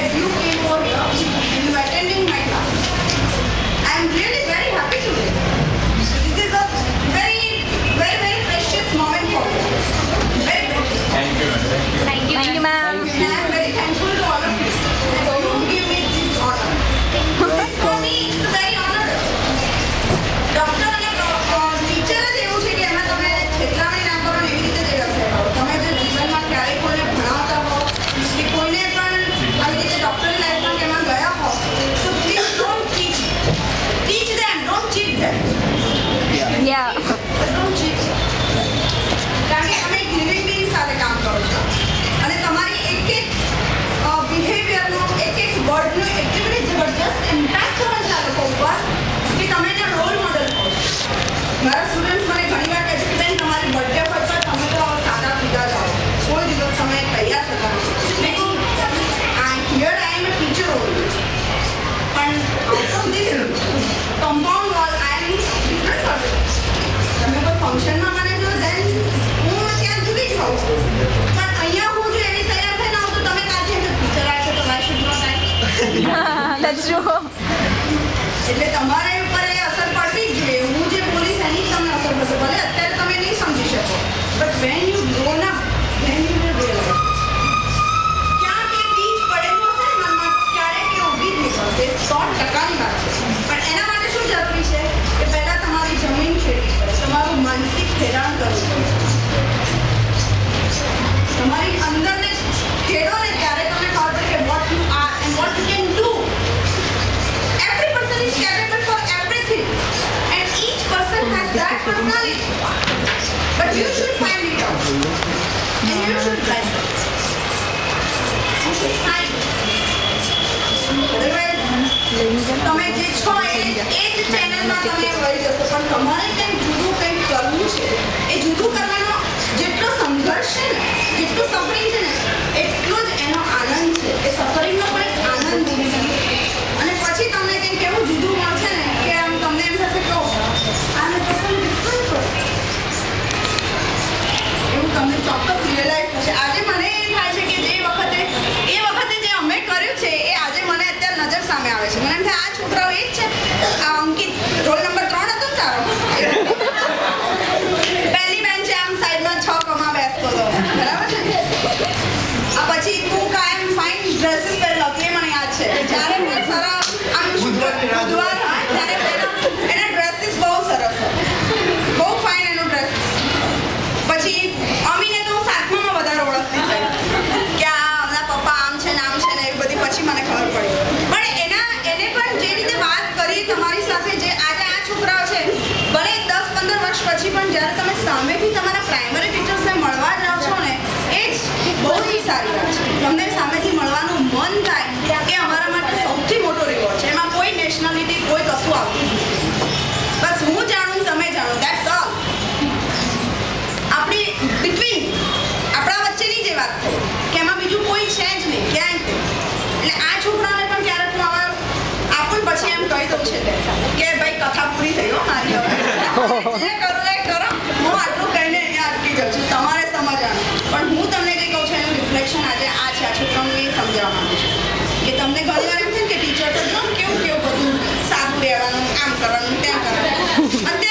that you came over here and you attending my class. I am really very happy today. This is a very, very, very precious moment for me. Very precious. Thank you, madam. Thank you, ma'am. And I am very thankful to all of you that you give me this honor. For me, it's a very honor. Doctor અને teacher જ એવું છે કે એમાં તમે છેતરામણી ના કરો ને એવી રીતે જ વ્યવસાય કરો. તમે જે જીવનમાં ક્યારેય કોઈને ભણાવતા હો કે કોઈને પણ આવી રીતે ડોક્ટરની લાઈફમાં કે એમાં ગયા હો તો please don't teach them, don't cheat them. Yeah. Don't cheat. કારણ કે તમે એક લિવિંગ બીંગ સાથે કામ કરો છો અને તમારી એક એક બિહેવિયરનો એક એક વર્ડનો એટલી બધી જબરદસ્ત ઇમ્પેક્ટ હોય છે આ લોકો ઉપર કે તમે એના રોલ મોડલ હો. મારા સ્ટુડન્ટ્સ મને ઘણી વાર કહે છે કે બેન તમારી બર્થડે હોય તો તમે તો સાદા સીધા જાઓ, કોઈ દિવસ તમે તૈયાર થતા નથી. મેં કહ્યું here I am a teacher only પણ out of this compound wall I am different person. તમે કોઈ ફંક્શનમાં મને જો દેન હું ત્યાં જુદી જ હોઉં છું પણ અહીંયા હું જો એવી તૈયાર થઈને આવું તો તમે કાઢી એમ ટીચર આવે છે તો why should not I. That's true. એટલે તમારા ઉપર એ અસર પડવી જ જોઈએ. હું જે બોલીશ એની જ તમને અસર થશે. ભલે અત્યારે તમે નહીં સમજી શકો but when you grown up when you will realise ક્યાંક એ બીજ પડેલું હશે ને મનમાં ક્યારેક એ ઊભી જ નીકળશે. 100%ની વાત છે. પણ એના માટે શું જરૂરી છે કે પહેલાં તમારી જમીન ખેડવી પડે, તમારું માનસિક ખેડાણ કરવું પડે. તમારી અંદરને ખેડો ને ત્યારે તમને ખબર પડે કે what you are and what you can do. Every person is capable for everything and each person has that personality. But you should find it out and you should try it. You should find it. Otherwise, તમે જે છો એ જ ચેનલમાં તમે વળી જશો પણ તમારે કંઈક જુદું કંઈક કરવું છે. એ જુદું કરવાનો જેટલો સંઘર્ષ છે ને જેટલું સફરિંગ છે ને એટલો જ એનો આનંદ છે. એ સફરિંગનો પણ એક આનંદ છે અને પછી તમને કંઈક એવું જુદું મળશે ને કે આમ તમને એમ થશે કે આને પસંદ ડિફરન્ટ કરો એવું તમને ચોક્કસ રિયલાઇઝ થશે. આજે મને એ થાય છે કે એ વખતે જે અમે કર્યું છે એ આજે મને અત્યારે નજર સામે આવે છે. મને એમ થાય આ છોકરાઓ એ જ છે. આ અંકિત રોલ નંબર 3 હતો ને તારો પહેલી બેન્ચે આમ સાઈડમાં 6 કમા બેસતો હતો બરાબર છે. આ પછી તું કાયમ ફાઇન ડ્રેસીસ પહેરેલો એ મને યાદ છે. જ્યારે પણ સરા આમ બુધવાર હોય ત્યારે એના ડ્રેસીસ બહુ સરસ હોય, બહુ ફાઇન એનો ડ્રેસ. પછી અમીને તો હું 7મામાં વધારે ઓળખતી થઈ કે આમના પપ્પા આમ છે ને આમ છે ને એવી બધી પછી મને ખબર પડી. પણ એને પણ જે રીતે વાત કરી તમારી સાથે જે આજે આ છોકરાઓ છે ભલે 10-15 વર્ષ પછી પણ જ્યારે તમે સામેથી તમારા પ્રાઇમરી ટીચર્સને મળવા જાઓ છો ને એ જ બહુ જ સારી વાત છે. તમને સામેથી મળવાનું મન થાય એ અમારા માટે સૌથી મોટો રિવોર્ડ છે. એમાં કોઈ નેશનાલિટી કોઈ કશું આવતું નથી. બસ હું જાણું તમે જાણો દેટ્સ ઓલ. આપણી બિટવીન આપણા વચ્ચેની જે વાત થઈ કે એમાં બીજું કોઈ છે જ નહીં ક્યાંય તે. એટલે આ છોકરાઓને પણ ક્યારેક હું આવા આપણ પછી એમ કહી દઉં છે કે ભાઈ કથા પૂરી થઈ હો મારી હવે જે કરો એ કરો. હું આટલું કહીને અહીંયા અટકી જાઉં છું. તમારે સમજવાનું પણ હું તમને કંઈ કહું છું એનું રિફ્લેક્શન આજે આ છે. આ છોકરાઓને એ સમજાવવા માંગુ છું કે તમને ઘણી વાર એમ થાય કે ટીચર તો કેવું બધું સારું રહેવાનું આમ કરવાનું તેમ કરવાનું અને